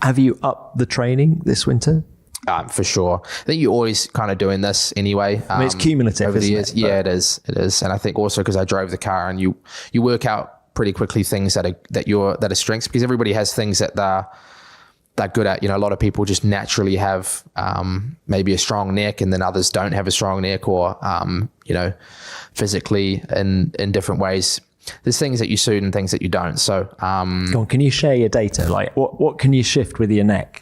Have you upped the training this winter? For sure. I think you're always kind of doing this anyway. I mean, it's cumulative over the years. It? Yeah, it is. And I think also because I drove the car, and you work out pretty quickly things that are strengths, because everybody has things that they're good at. You know, a lot of people just naturally have maybe a strong neck, and then others don't have a strong neck, or you know, physically in different ways. There's things that you suit and things that you don't. So Go on, can you share your data? Like what can you shift with your neck?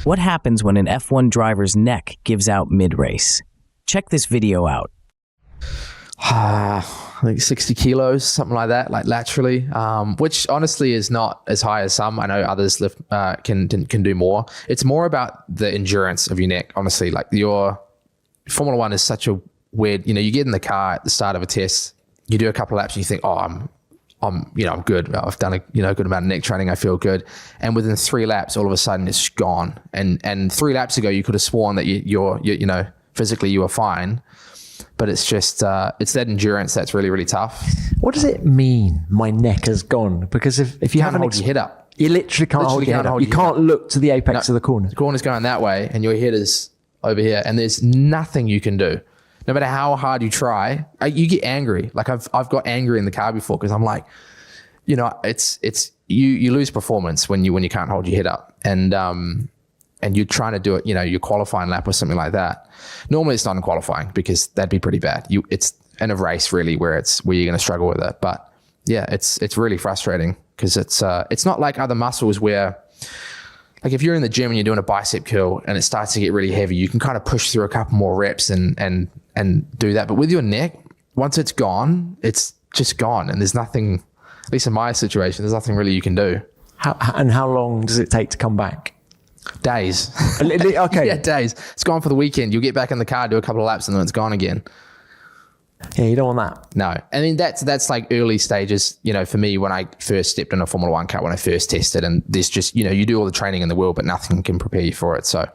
What happens when an F1 driver's neck gives out mid-race? Check this video out. I think 60 kilos, something like that, like laterally, which honestly is not as high as some. I know others lift, can do more. It's more about the endurance of your neck, honestly. Like your Formula One is such a weird, you know, you get in the car at the start of a test, you do a couple of laps and you think, oh, I'm good. I've done a good amount of neck training. I feel good. And within 3 laps, all of a sudden it's gone. And 3 laps ago, you could have sworn that you're physically you were fine, but it's just, it's that endurance that's really, really tough. What does it mean? My neck has gone? Because if you can't hold your head up, you literally can't hold your head up. You can't look to the apex of the corner. The corner's going that way and your head is over here, and there's nothing you can do. No matter how hard you try, you get angry. Like I've got angry in the car before, because I'm like, you know, it's you lose performance when you can't hold your head up, and you're trying to do it, you know, your qualifying lap or something like that. Normally it's not in qualifying, because that'd be pretty bad. It's in a race really where you're going to struggle with it. But yeah, it's really frustrating, because it's not like other muscles where, like if you're in the gym and you're doing a bicep curl and it starts to get really heavy, you can kind of push through a couple more reps and do that. But with your neck, once it's gone, it's just gone. And there's nothing, at least in my situation, there's nothing really you can do. How long does it take to come back? Days. Okay. Yeah, days. It's gone for the weekend. You'll get back in the car, do a couple of laps, and then it's gone again. Yeah, you don't want that. No. I mean, that's like early stages, you know, for me when I first stepped in a Formula One car, when I first tested, and there's just, you know, you do all the training in the world, but nothing can prepare you for it. So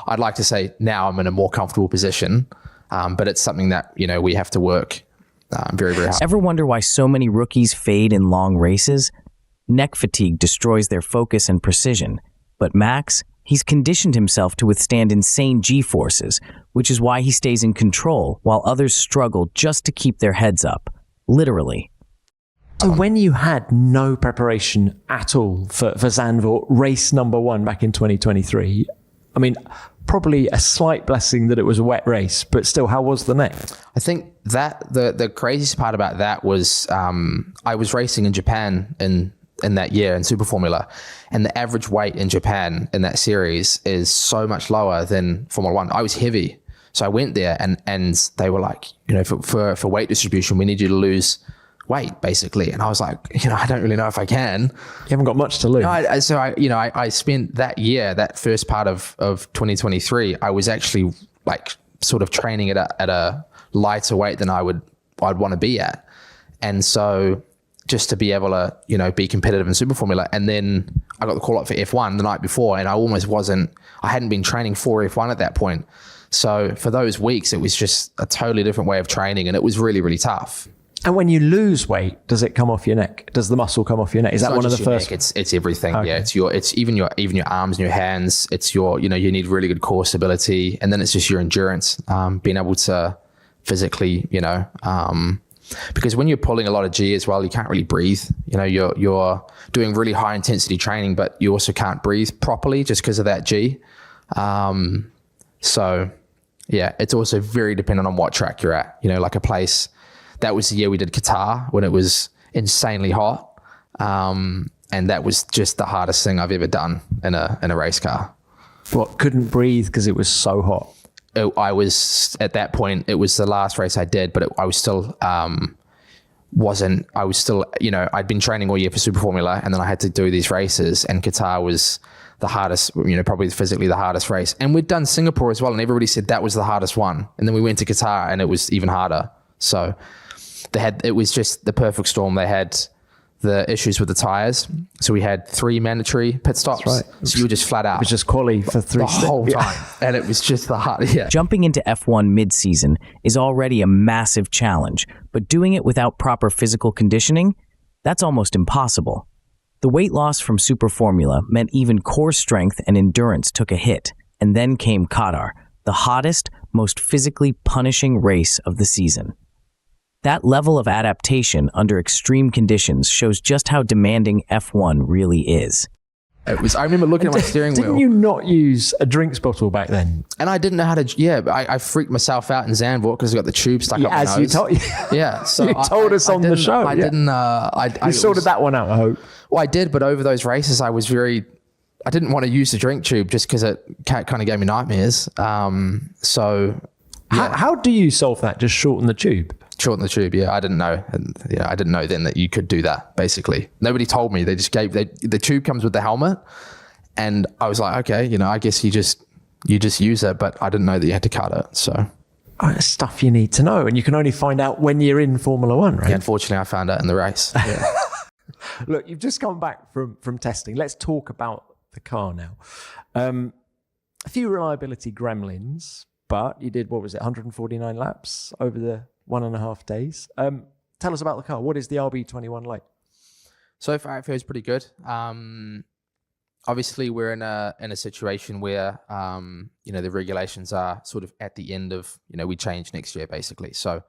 I'd like to say now I'm in a more comfortable position, but it's something that, you know, we have to work very, very hard. Ever wonder why so many rookies fade in long races? Neck fatigue destroys their focus and precision. But Max, he's conditioned himself to withstand insane G-forces, which is why he stays in control while others struggle just to keep their heads up. Literally. So when you had no preparation at all for Zandvoort, race number 1 back in 2023, I mean, probably a slight blessing that it was a wet race, but still, how was the neck? I think that the craziest part about that was I was racing in Japan in that year in Super Formula, and the average weight in Japan in that series is so much lower than Formula One. I was heavy, so I went there and they were like, you know, for weight distribution, we need you to lose weight basically. And I was like, you know, I don't really know if I can. You haven't got much to lose. No, I spent that year, that first part of 2023, I was actually like sort of training at a lighter weight than I'd want to be at. And so just to be able to, you know, be competitive in Super Formula. And then I got the call up for F1 the night before, and I hadn't been training for F1 at that point. So for those weeks, it was just a totally different way of training, and it was really, really tough. And when you lose weight, does it come off your neck? Does the muscle come off your neck? Is that one of the first? Neck, it's everything. Okay. Yeah, it's even your arms and your hands. It's your, you know, you need really good core stability, and then it's just your endurance, being able to physically, you know, because when you're pulling a lot of G as well, you can't really breathe. You know, you're doing really high intensity training, but you also can't breathe properly just because of that G. So yeah, it's also very dependent on what track you're at. You know, like a place, that was the year we did Qatar when it was insanely hot. And that was just the hardest thing I've ever done in a race car. What, couldn't breathe because it was so hot? I was, at that point, it was the last race I did, but I was still, you know, I'd been training all year for Super Formula, and then I had to do these races, and Qatar was the hardest, you know, probably physically the hardest race. And we'd done Singapore as well, and everybody said that was the hardest one. And then we went to Qatar, and it was even harder. So it was just the perfect storm. They had the issues with the tires. So we had 3 mandatory pit stops. That's right. So you were just flat out. It was just quali for 3 the whole time. And it was just the hard, yeah. Jumping into F1 mid-season is already a massive challenge, but doing it without proper physical conditioning, that's almost impossible. The weight loss from Super Formula meant even core strength and endurance took a hit, and then came Qatar, the hottest, most physically punishing race of the season. That level of adaptation under extreme conditions shows just how demanding F1 really is. I remember looking at my steering wheel. Didn't you not use a drinks bottle back then? And I didn't know how to, I freaked myself out in Zandvoort because I got the tube stuck up my nose. As you told, yeah. So you told us on the show. I didn't, I sorted that one out, I hope. Well, I did, but over those races, I didn't want to use the drink tube just because it kind of gave me nightmares. How do you solve that? Just shorten the tube? Shorten the tube, yeah. I didn't know. And I didn't know then that you could do that, basically. Nobody told me. They just the tube comes with the helmet. And I was like, okay, I guess you just use it, but I didn't know that you had to cut it. So that's stuff you need to know. And you can only find out when you're in Formula One, right? Yeah, unfortunately, I found out in the race. Yeah. Look, you've just come back from testing. Let's talk about the car now. A few reliability gremlins, but you did, 149 laps over the 1.5 days. Tell us about the car. What is the RB21 like? So far, it feels pretty good. Obviously, we're in a situation where the regulations are sort of at the end of we change next year basically. So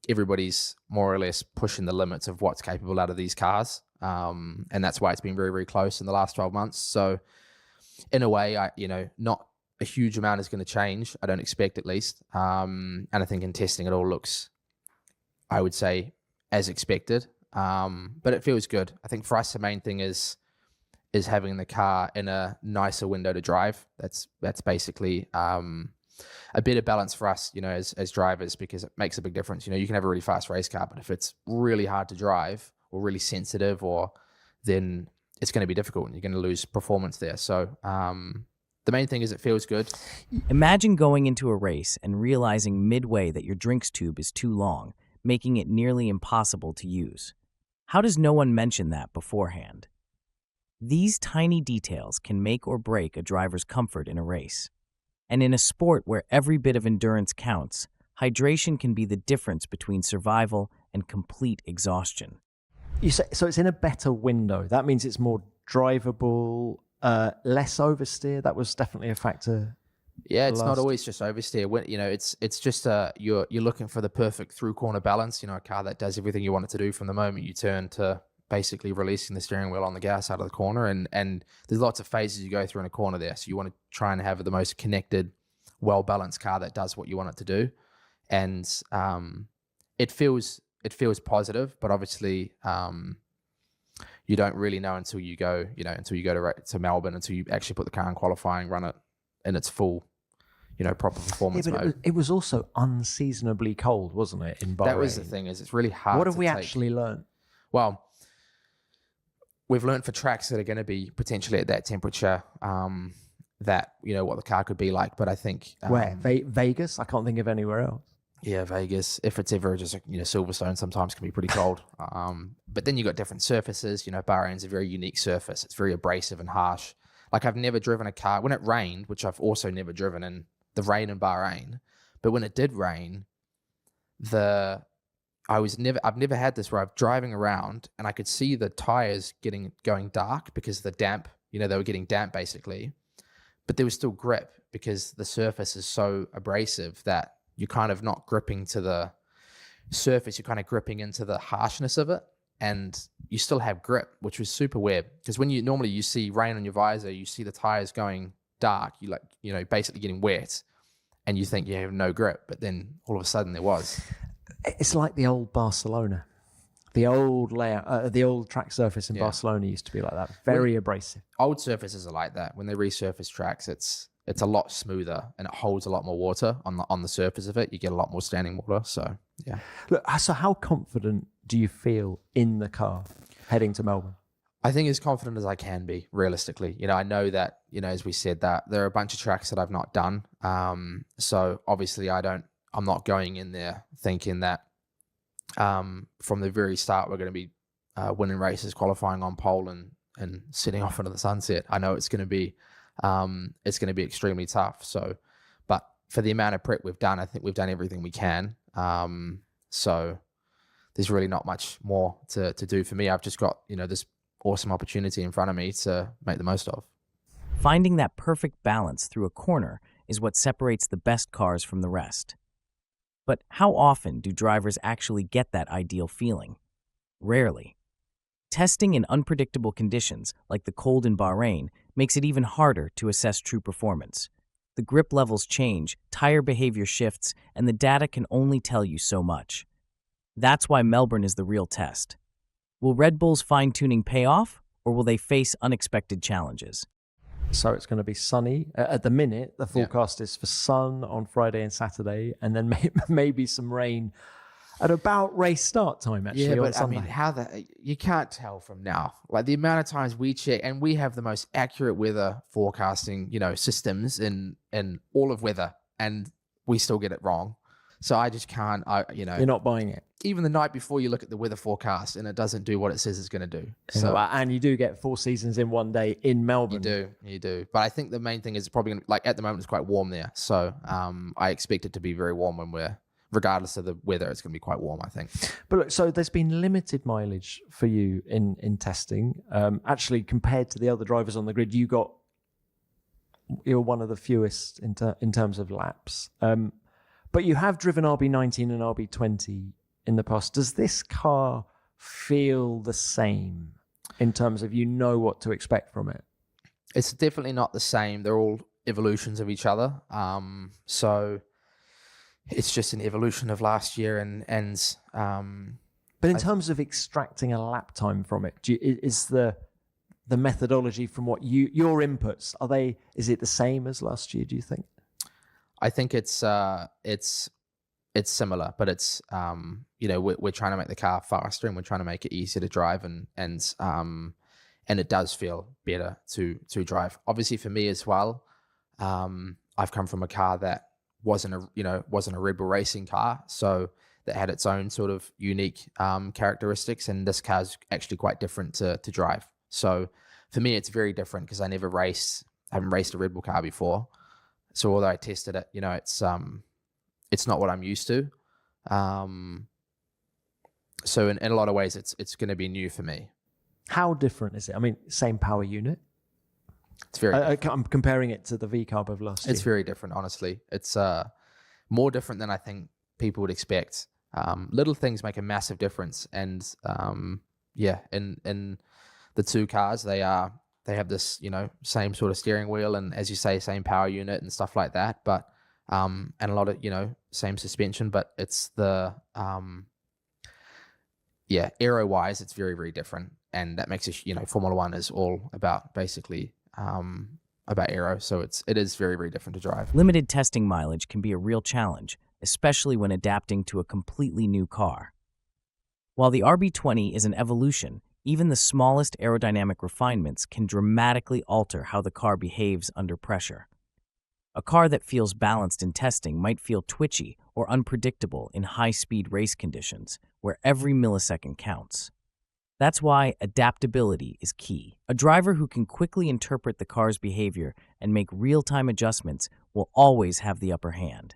everybody's more or less pushing the limits of what's capable out of these cars, and that's why it's been very, very close in the last 12 months. So in a way, not a huge amount is going to change. I don't expect, at least. And I think in testing, it all looks, I would say, as expected. But it feels good. I think for us, the main thing is having the car in a nicer window to drive. That's basically a better balance for us, as drivers, because it makes a big difference. You can have a really fast race car, but if it's really hard to drive or really sensitive, then it's going to be difficult and you're going to lose performance there. So the main thing is it feels good. Imagine going into a race and realizing midway that your drinks tube is too long, making it nearly impossible to use. How does no one mention that beforehand? These tiny details can make or break a driver's comfort in a race. And in a sport where every bit of endurance counts, hydration can be the difference between survival and complete exhaustion. You say, so it's in a better window. That means it's more drivable, less oversteer. That was definitely a factor. Yeah, it's not always just oversteer. It's just you're looking for the perfect through corner balance. A car that does everything you want it to do from the moment you turn to basically releasing the steering wheel on the gas out of the corner. And there's lots of phases you go through in a corner there. So you want to try and have the most connected, well-balanced car that does what you want it to do. And it feels positive, but obviously you don't really know until you go to Melbourne, until you actually put the car in qualifying, run it in its full, proper performance mode. It was also unseasonably cold, wasn't it, in Bahrain? That was the thing, is it's really hard. What have we actually learned? Well, we've learned for tracks that are going to be potentially at that temperature, that, what the car could be like. But I think... Where? Vegas? I can't think of anywhere else. Yeah, Vegas. If it's ever just, Silverstone sometimes can be pretty cold. But then you got different surfaces. Bahrain's a very unique surface. It's very abrasive and harsh. Like, I've never driven a car when it rained, which I've also never driven in the rain in Bahrain. But when it did rain, I've never had this where I'm driving around and I could see the tires going dark because of the damp. They were getting damp basically, but there was still grip because the surface is so abrasive that you're kind of not gripping to the surface. You're kind of gripping into the harshness of it, and you still have grip, which was super weird. Because when you see rain on your visor, you see the tires going dark. You basically getting wet, and you think you have no grip, but then all of a sudden there was. It's like the old Barcelona. The old layout, the old track surface in Barcelona used to be like that. Very abrasive. Old surfaces are like that. When they resurface tracks, it's a lot smoother and it holds a lot more water on the surface of it. You get a lot more standing water. So, yeah. Look, so how confident do you feel in the car heading to Melbourne? I think as confident as I can be, realistically. I know that, as we said, that there are a bunch of tracks that I've not done. So obviously I'm not going in there thinking that from the very start we're going to be winning races, qualifying on pole and sitting off into the sunset. I know it's going to be extremely tough. So, but for the amount of prep we've done, I think we've done everything we can. So there's really not much more to do for me. I've just got, this awesome opportunity in front of me to make the most of. Finding that perfect balance through a corner is what separates the best cars from the rest. But how often do drivers actually get that ideal feeling? Rarely. Testing in unpredictable conditions, like the cold in Bahrain, makes it even harder to assess true performance. The grip levels change, tire behavior shifts, and the data can only tell you so much. That's why Melbourne is the real test. Will Red Bull's fine-tuning pay off, or will they face unexpected challenges? So it's going to be sunny. At the minute, the forecast is for sun on Friday and Saturday, and then maybe some rain at about race start time, actually, on Sunday. I mean, you can't tell from now. Like the amount of times we check, and we have the most accurate weather forecasting, systems in all of weather, and we still get it wrong. So I just can't, You're not buying it. Even the night before, you look at the weather forecast and it doesn't do what it says it's going to do. So, and you do get 4 seasons in one day in Melbourne. You do. But I think the main thing is probably like at the moment it's quite warm there. So I expect it to be very warm regardless of the weather, it's going to be quite warm, I think. But look, so there's been limited mileage for you in testing. Actually, compared to the other drivers on the grid, you're one of the fewest in terms of laps. But you have driven RB19 and RB20 in the past. Does this car feel the same in terms of what to expect from it? It's definitely not the same. They're all evolutions of each other. So it's just an evolution of last year But in terms of extracting a lap time from it, is the methodology from what your inputs is it the same as last year, do you think? I think it's similar, but it's we're trying to make the car faster and we're trying to make it easier to drive and it does feel better to drive. Obviously for me as well, I've come from a car that wasn't a Red Bull racing car, so that had its own sort of unique characteristics, and this car's actually quite different to drive. So for me, it's very different because I haven't raced a Red Bull car before. So although I tested it, it's not what I'm used to. So in a lot of ways, it's going to be new for me. How different is it? I mean, same power unit. It's very. I'm comparing it to the V-carb of last year. It's very different, honestly. It's more different than I think people would expect. Little things make a massive difference, and in the two cars, they have this same sort of steering wheel and, as you say, same power unit and stuff like that. But and a lot of same suspension, but it's the aero wise, it's very, very different, and that makes it Formula One is all about basically about aero, so it is very, very different to drive. Limited testing mileage can be a real challenge, especially when adapting to a completely new car. While the RB20 is an evolution, even the smallest aerodynamic refinements can dramatically alter how the car behaves under pressure. A car that feels balanced in testing might feel twitchy or unpredictable in high-speed race conditions, where every millisecond counts. That's why adaptability is key. A driver who can quickly interpret the car's behavior and make real-time adjustments will always have the upper hand.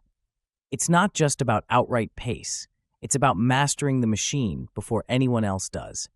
It's not just about outright pace. It's about mastering the machine before anyone else does.